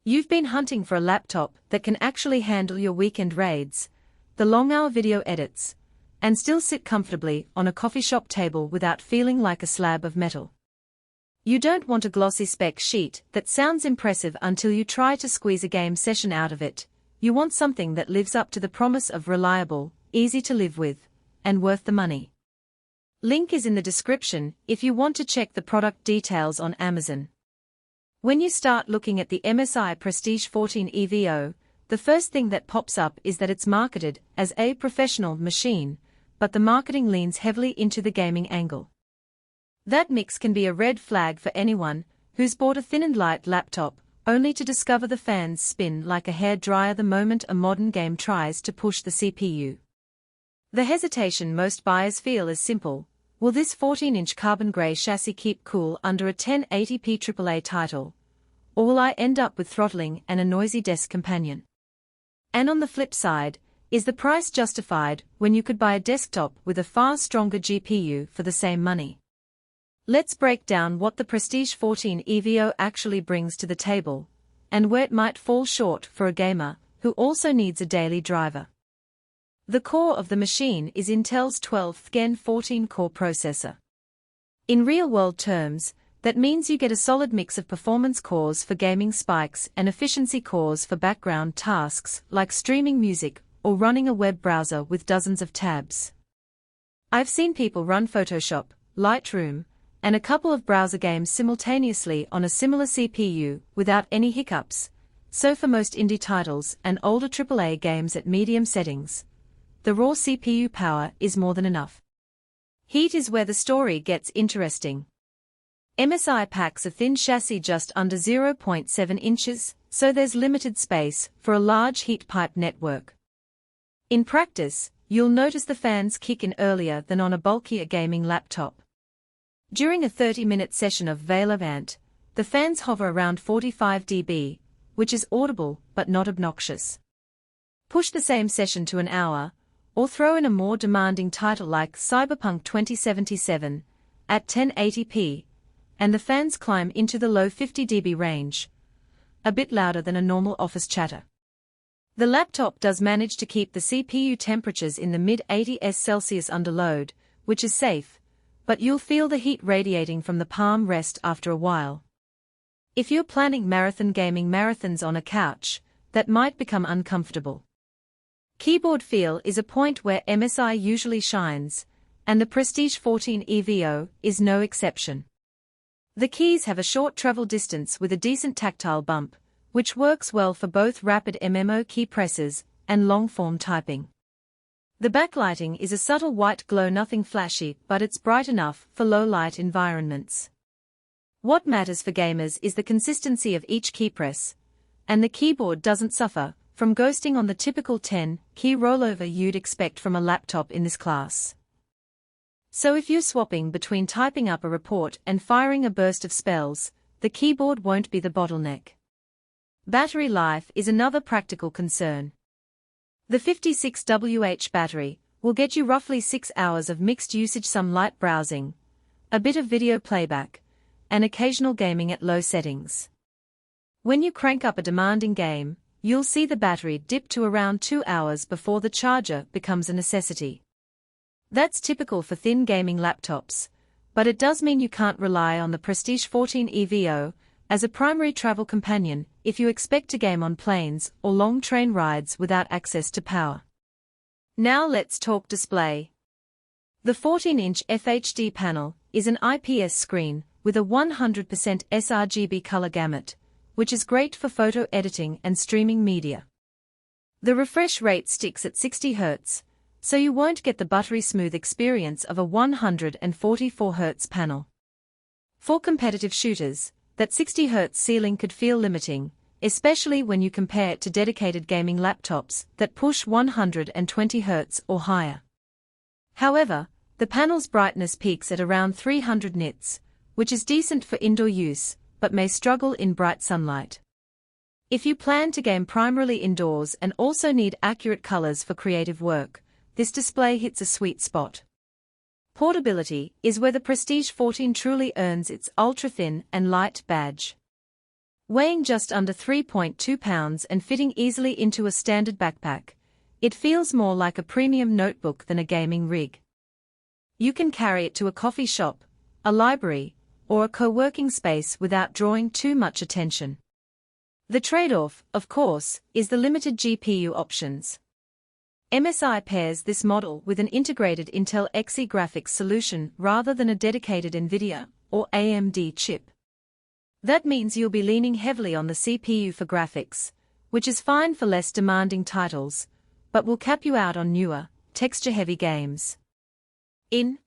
You've been hunting for a laptop that can actually handle your weekend raids, the long-hour video edits, and still sit comfortably on a coffee shop table without feeling like a slab of metal. You don't want a glossy spec sheet that sounds impressive until you try to squeeze a game session out of it. You want something that lives up to the promise of reliable, easy to live with, and worth the money. Link is in the description if you want to check the product details on Amazon. When you start looking at the MSI Prestige 14 EVO, the first thing that pops up is that it's marketed as a professional machine, but the marketing leans heavily into the gaming angle. That mix can be a red flag for anyone who's bought a thin and light laptop, only to discover the fans spin like a hairdryer the moment a modern game tries to push the CPU. The hesitation most buyers feel is simple: will this 14-inch carbon grey chassis keep cool under a 1080p AAA title? Or will I end up with throttling and a noisy desk companion? And on the flip side, is the price justified when you could buy a desktop with a far stronger GPU for the same money? Let's break down what the Prestige 14 EVO actually brings to the table, and where it might fall short for a gamer who also needs a daily driver. The core of the machine is Intel's 12th Gen 14-core processor. In real-world terms, that means you get a solid mix of performance cores for gaming spikes and efficiency cores for background tasks like streaming music or running a web browser with dozens of tabs. I've seen people run Photoshop, Lightroom, and a couple of browser games simultaneously on a similar CPU without any hiccups, so for most indie titles and older AAA games at medium settings, the raw CPU power is more than enough. Heat is where the story gets interesting. MSI packs a thin chassis just under 0.7 inches, so there's limited space for a large heat pipe network. In practice, you'll notice the fans kick in earlier than on a bulkier gaming laptop. During a 30-minute session of Valorant, the fans hover around 45 dB, which is audible but not obnoxious. Push the same session to an hour, or throw in a more demanding title like Cyberpunk 2077, at 1080p, and the fans climb into the low 50 dB range, a bit louder than a normal office chatter. The laptop does manage to keep the CPU temperatures in the mid-80s Celsius under load, which is safe, but you'll feel the heat radiating from the palm rest after a while. If you're planning marathon gaming marathons on a couch, that might become uncomfortable. Keyboard feel is a point where MSI usually shines, and the Prestige 14 EVO is no exception. The keys have a short travel distance with a decent tactile bump, which works well for both rapid MMO key presses and long-form typing. The backlighting is a subtle white glow, nothing flashy, but it's bright enough for low-light environments. What matters for gamers is the consistency of each key press, and the keyboard doesn't suffer from ghosting on the typical 10-key rollover you'd expect from a laptop in this class. So if you're swapping between typing up a report and firing a burst of spells, the keyboard won't be the bottleneck. Battery life is another practical concern. The 56Wh battery will get you roughly 6 hours of mixed usage, some light browsing, a bit of video playback, and occasional gaming at low settings. When you crank up a demanding game, you'll see the battery dip to around 2 hours before the charger becomes a necessity. That's typical for thin gaming laptops, but it does mean you can't rely on the Prestige 14 EVO as a primary travel companion if you expect to game on planes or long train rides without access to power. Now let's talk display. The 14-inch FHD panel is an IPS screen with a 100% sRGB color gamut, which is great for photo editing and streaming media. The refresh rate sticks at 60 Hz, so you won't get the buttery smooth experience of a 144 Hz panel. For competitive shooters, that 60 Hz ceiling could feel limiting, especially when you compare it to dedicated gaming laptops that push 120 Hz or higher. However, the panel's brightness peaks at around 300 nits, which is decent for indoor use, but may struggle in bright sunlight. If you plan to game primarily indoors and also need accurate colors for creative work, this display hits a sweet spot. Portability is where the Prestige 14 truly earns its ultra-thin and light badge. Weighing just under 3.2 pounds and fitting easily into a standard backpack, it feels more like a premium notebook than a gaming rig. You can carry it to a coffee shop, a library, or a co-working space without drawing too much attention. The trade-off, of course, is the limited GPU options. MSI pairs this model with an integrated Intel Xe graphics solution rather than a dedicated NVIDIA or AMD chip. That means you'll be leaning heavily on the CPU for graphics, which is fine for less demanding titles, but will cap you out on newer, texture-heavy games. In